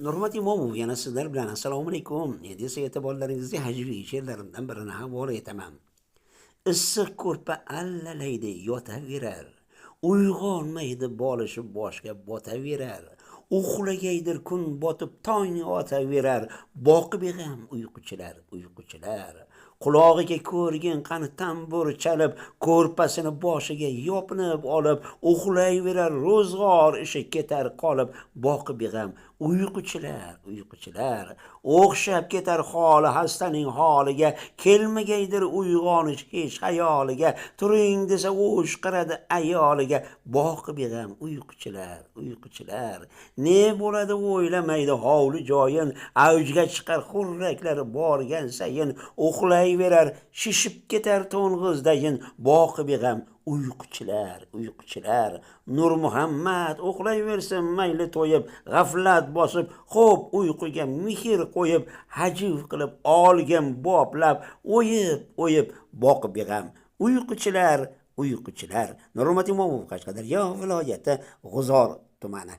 Nurmat Imomov yana sizlar bilan assalomu alaykum. Endi esa e'tiborlaringizga hajviy she'rlarimdan birini havola etaman. Issiq ko'rpa allalaydi yotaverar. Uyg'onmaydi bolishib boshga botaverar. Uxlagaydir kun botib tong otaverar. Boqib ham uyquchilar. Qulog'iga ko'rgin qani tambur chalib, ko'rpasini boshiga yopinib olib, uxlayverar ro'zg'or ishi ketar qolib, boqib ham uyquchilar. O'xshab ketar holi hastaning holiga, kelmagaydir uyg'onish hech xayoliga, turing desa o'shqiradi ayoliga, boqib ham uyquchilar. Ne bo'ladi o'ylamaydi hovli joyin, avjga chiqar xurraklari borgan sayin, uxlayverar shishib ketar to'ng'izdayin, boqib ham uyquchilar. Nur Muhammad uxlayversin mayli to'yib, g'aflat bosib, xo'p uyquga mehr qo'yib, hajiv qilib olgan boplab, o'yib boqib ham uyquchilar. Nurmat Imomov, Qashqadaryo viloyati G'uzor tumani.